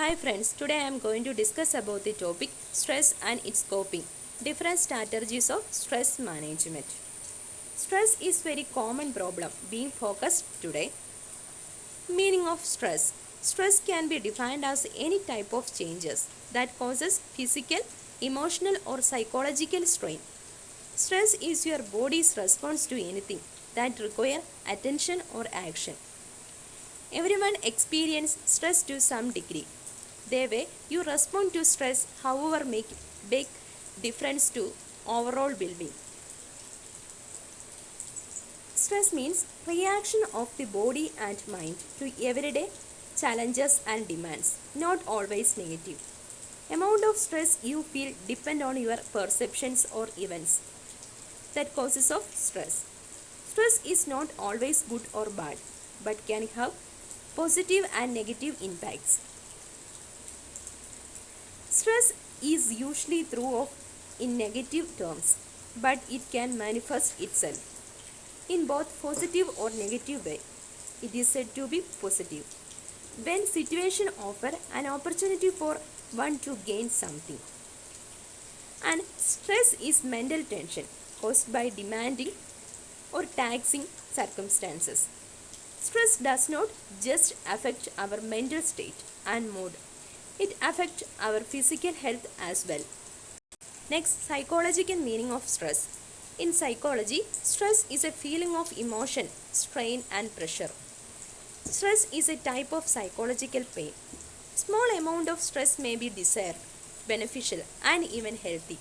Hi friends, today I am going to discuss about the topic stress and its coping. Different strategies of stress management. Stress is very common problem being focused today. Meaning of stress. Stress can be defined as any type of changes that causes physical, emotional or psychological strain. Stress is your body's response to anything that require attention or action. Everyone experiences stress to some degree. The way you respond to stress, however, make big difference to overall well-being. Stress means reaction of the body and mind to everyday challenges and demands, not always negative. Amount of stress you feel depend on your perceptions or events that causes of stress. Stress is not always good or bad, but can have positive and negative impacts. Stress is usually through of in negative terms, but it can manifest itself in both positive or negative way. It is said to be positive when situation offer an opportunity for one to gain something. And stress is mental tension caused by demanding or taxing circumstances. Stress does not just affect our mental state and mood, it affects our physical health as well. Next, psychological meaning of stress. In psychology, stress is a feeling of emotion, strain and pressure. Stress is a type of psychological pain. Small amount of stress may be desired, beneficial and even healthy.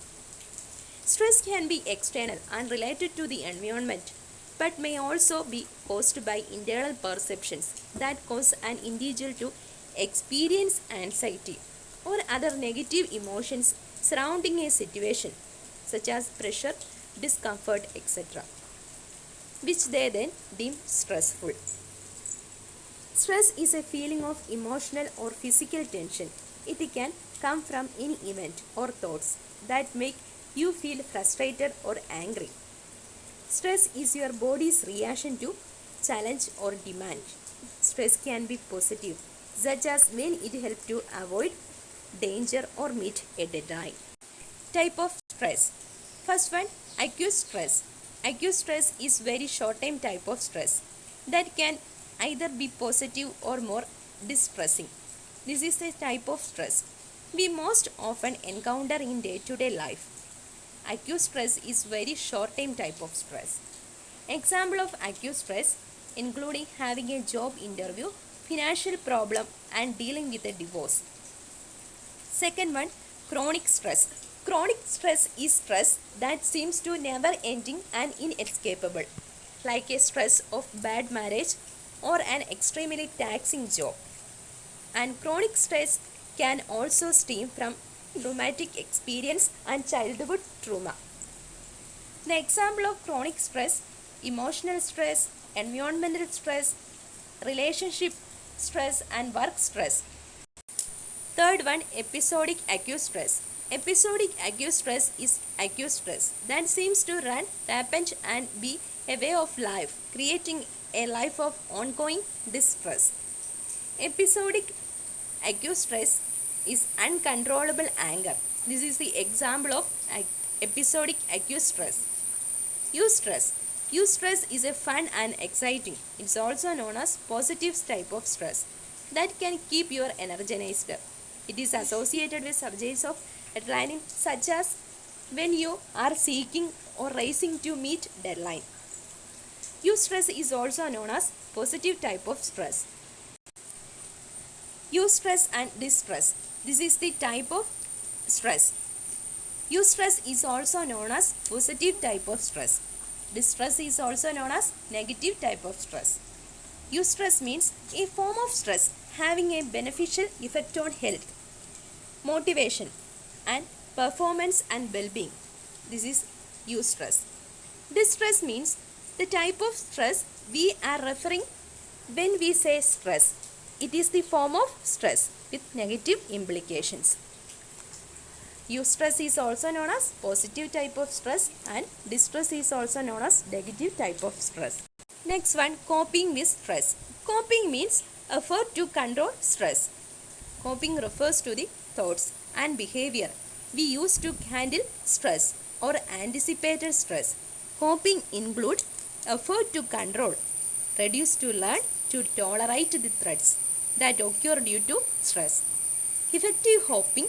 Stress can be external and related to the environment, but may also be caused by internal perceptions that cause an individual to experience anxiety or other negative emotions surrounding a situation, such as pressure, discomfort, etc., which they then deem stressful. Stress is a feeling of emotional or physical tension. It can come from any event or thoughts that make you feel frustrated or angry. Stress is your body's reaction to challenge or demand. Stress can be positive, such as when it helps to avoid danger or meet a deadline. Type of stress. First one, acute stress. Acute stress is very short-term type of stress that can either be positive or more distressing. This is a type of stress we most often encounter in day-to-day life. Acute stress is very short-term type of stress. Example of acute stress including having a job interview, financial problem and dealing with a divorce. Second one, chronic stress. Chronic stress is stress that seems to never ending and inescapable, like a stress of bad marriage or an extremely taxing job. And chronic stress can also stem from traumatic experience and childhood trauma. The example of chronic stress, emotional stress, environmental stress, relationship stress and work stress. Third one, episodic acute stress. Episodic acute stress is acute stress that seems to run rampant and be a way of life, creating a life of ongoing distress. Episodic acute stress is uncontrollable anger. This is the example of episodic acute stress. Eustress. Eustress is a fun and exciting. It's also known as positive type of stress that can keep you energized. It is associated with subjects of adrenaline such as when you are seeking or racing to meet deadline. Eustress is also known as positive type of stress. Eustress and distress. This is the type of stress. Eustress is also known as positive type of stress. Distress is also known as negative type of stress. Eustress means a form of stress having a beneficial effect on health, motivation and performance and well-being. This is eustress. Distress means the type of stress we are referring when we say stress. It is the form of stress with negative implications. Eustress is also known as positive type of stress and distress is also known as negative type of stress. Next one, coping with stress. Coping means effort to control stress. Coping refers to the thoughts and behavior we use to handle stress or anticipated stress. Coping include effort to control, reduce to learn to tolerate the threats that occur due to stress. Effective coping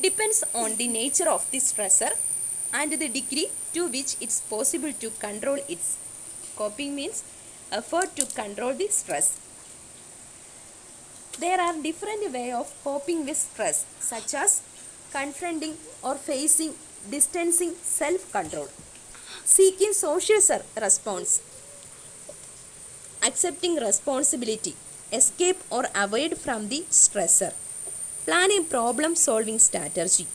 depends on the nature of the stressor and the degree to which it's possible to control it. Coping means effort to control the stress. There are different ways of coping with stress, such as confronting or facing, distancing, self-control, seeking social response, accepting responsibility, escape or avoid from the stressor, planning problem-solving strategy,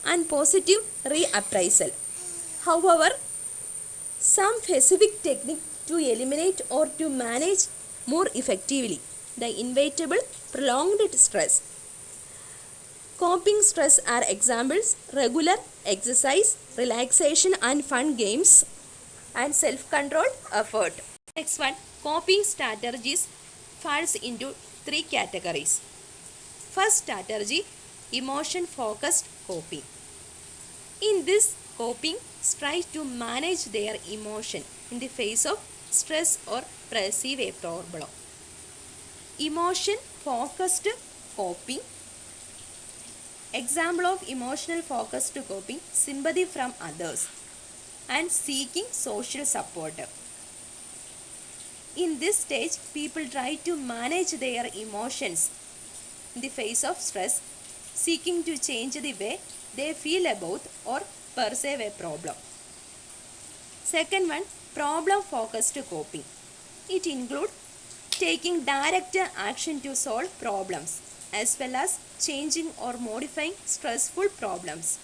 and positive reappraisal. However, some specific technique to eliminate or to manage more effectively the inevitable prolonged stress. Coping stress are examples: regular exercise, relaxation and fun games, and self-control effort. Next one, coping strategies falls into three categories. First strategy, emotion focused coping. In this coping, strive to manage their emotion in the face of stress or perceive a problem. Emotion focused coping. Example of emotional focused coping: sympathy from others and seeking social support. In this stage, people try to manage their emotions in the face of stress, seeking to change the way they feel about or perceive a problem. Second one, problem focused coping. It includes taking direct action to solve problems as well as changing or modifying stressful problems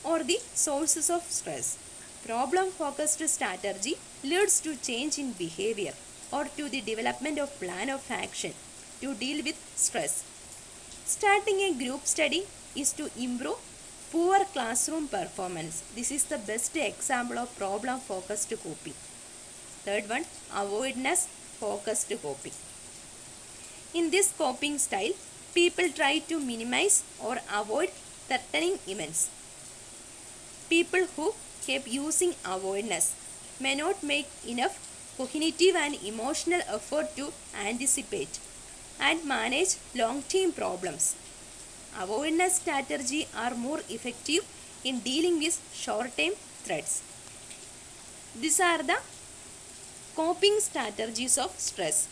or the sources of stress. Problem focused strategy leads to change in behavior or to the development of plan of action to deal with stress. Starting a group study is to improve poor classroom performance. This is the best example of problem focused coping. Third one, avoidance focused coping. In this coping style, people try to minimize or avoid threatening events. People who keep using avoidance may not make enough cognitive and emotional effort to anticipate and manage long-term problems. Avoidance strategies are more effective in dealing with short-term threats. These are the coping strategies of stress.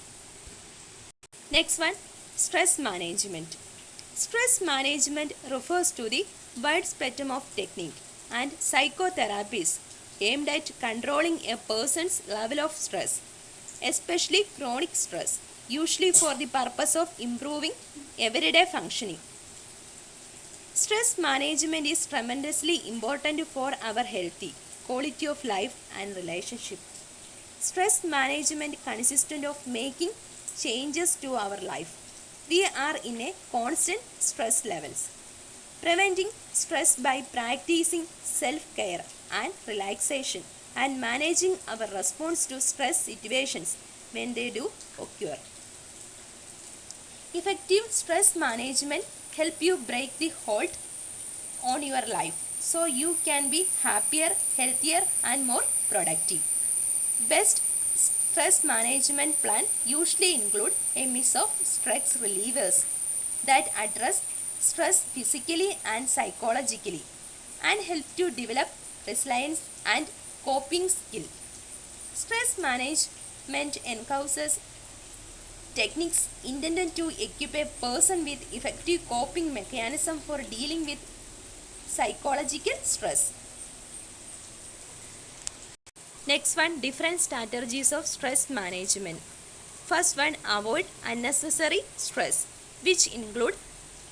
Next one, stress management. Stress management refers to the wide spectrum of technique and psychotherapies aimed at controlling a person's level of stress, especially chronic stress, usually for the purpose of improving everyday functioning. Stress management is tremendously important for our healthy quality of life and relationship. Stress management consists of making changes to our life. We are in a constant stress levels. Preventing stress by practicing self-care and relaxation and managing our response to stress situations when they do occur. Effective stress management help you break the hold on your life so you can be happier, healthier and more productive. Best stress management plan usually include a mix of stress relievers that address stress physically and psychologically and help to develop resilience and coping skill. Stress management encompasses techniques intended to equip a person with effective coping mechanism for dealing with psychological stress. Next one, different strategies of stress management. First one, avoid unnecessary stress, which include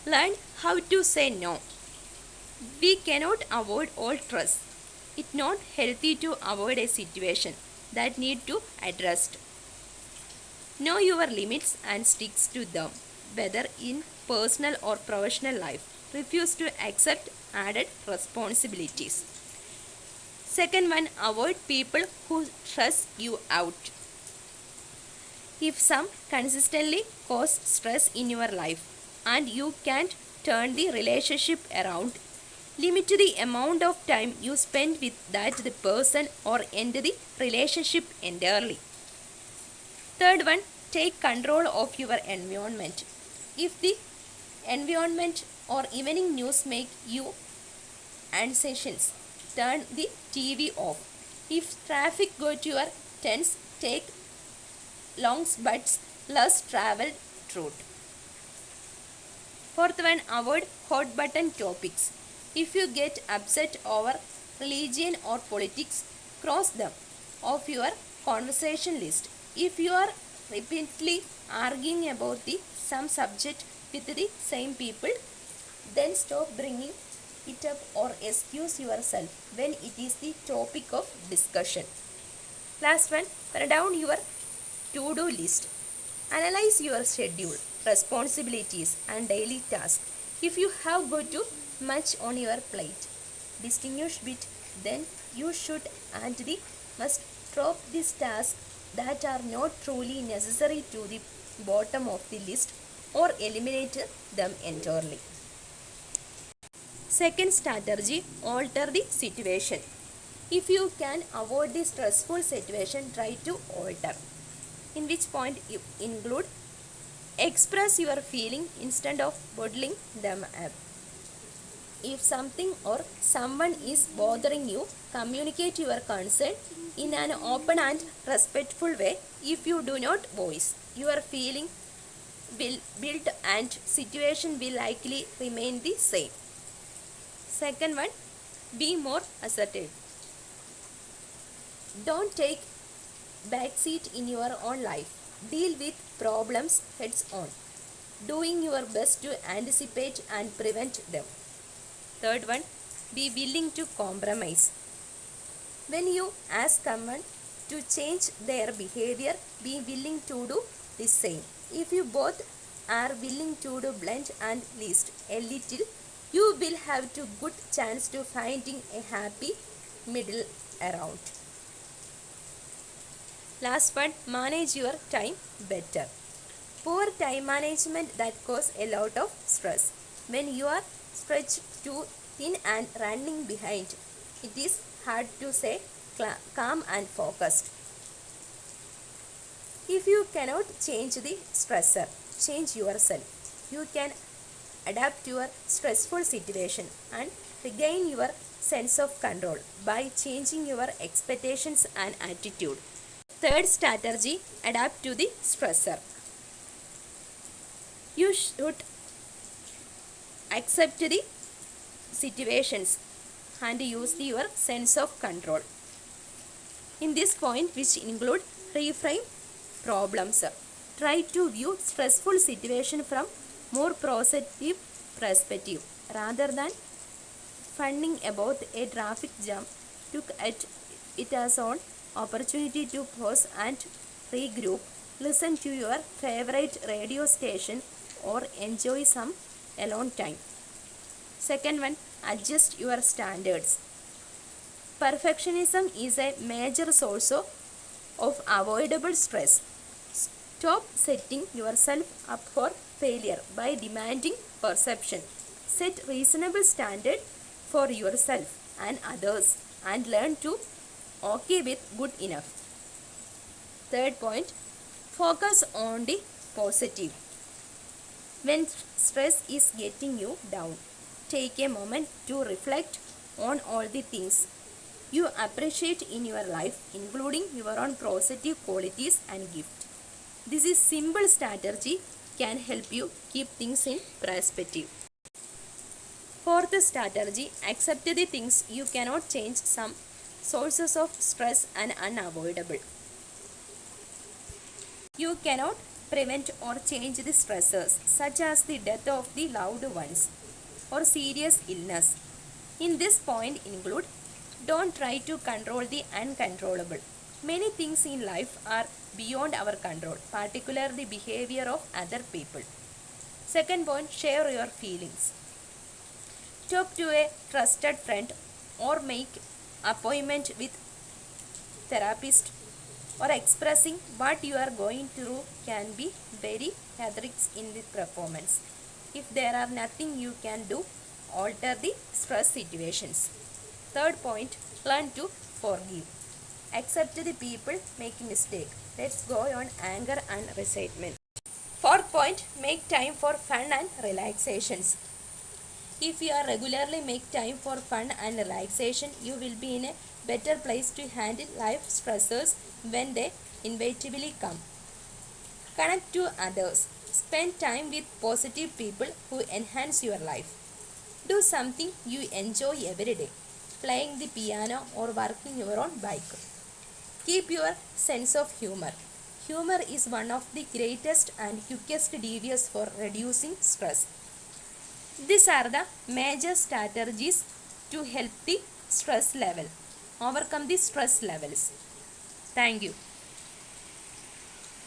learn how to say no. We cannot avoid all stress. It's not healthy to avoid a situation that need to addressed. Know your limits and sticks to them, whether in personal or professional life. Refuse to accept added responsibilities. Second one, avoid people who stress you out. If some consistently cause stress in your life, and you can't turn the relationship around. Limit the amount of time you spend with that the person or end the relationship entirely. Third one, take control of your environment. If the environment or evening news make you anxious, turn the TV off. If traffic go to your tents, take long but less traveled route. Fourth one, avoid hot button topics. If you get upset over religion or politics, cross them off your conversation list. If you are repeatedly arguing about the some subject with the same people, then stop bringing it up or excuse yourself when it is the topic of discussion. Last one, write down your to-do list. Analyze your schedule, responsibilities and daily tasks. If you have got too much on your plate, distinguish bit, then you should and the must drop these tasks that are not truly necessary to the bottom of the list or eliminate them entirely. Second strategy, alter the situation. If you can avoid the stressful situation, try to alter. In which point you include express your feeling instead of bottling them up. If something or someone is bothering you, communicate your concern in an open and respectful way. If you do not voice your feeling will build and situation will likely remain the same. Second one, be more assertive. Don't take backseat in your own life. Deal with problems heads on, doing your best to anticipate and prevent them. Third one, be willing to compromise. When you ask someone to change their behavior, be willing to do the same. If you both are willing to do blend and least a little, you will have a good chance to finding a happy middle around. Last one, manage your time better. Poor time management that cause a lot of stress. When you are stretched too thin and running behind, it is hard to stay calm and focused. If you cannot change the stressor, change yourself. You can adapt your stressful situation and regain your sense of control by changing your expectations and attitude. Third strategy, adapt to the stressor. You should accept the situations and use your sense of control. In this point, which include reframe problems. Try to view stressful situation from more positive perspective rather than funning about a traffic jam. Look at it as an opportunity to pause and regroup, listen to your favorite radio station or enjoy some alone time. Second one, adjust your standards. Perfectionism is a major source of avoidable stress. Stop setting yourself up for failure by demanding perfection. Set reasonable standard for yourself and others and learn to okay with good enough. Third point, focus on the positive. When stress is getting you down, take a moment to reflect on all the things you appreciate in your life, including your own positive qualities and gifts. This is simple strategy can help you keep things in perspective. Fourth strategy, accept the things you cannot change. Some sources of stress and unavoidable. You cannot prevent or change the stressors such as the death of the loved ones or serious illness. In this point include, don't try to control the uncontrollable. Many things in life are beyond our control, particularly the behavior of other people. Second point, share your feelings. Talk to a trusted friend or make appointment with therapist, or expressing what you are going through can be very cathartic in the performance. If there are nothing you can do, alter the stress situations. Third point, learn to forgive. Accept the people make mistake. Let's go on anger and resentment. Fourth point, make time for fun and relaxations. If you are regularly make time for fun and relaxation, you will be in a better place to handle life stressors when they inevitably come. Connect to others. Spend time with positive people who enhance your life. Do something you enjoy every day, playing the piano or working your own bike. Keep your sense of humor. Humor is one of the greatest and quickest devices for reducing stress. These are the major strategies to help the stress level, overcome the stress levels. Thank you.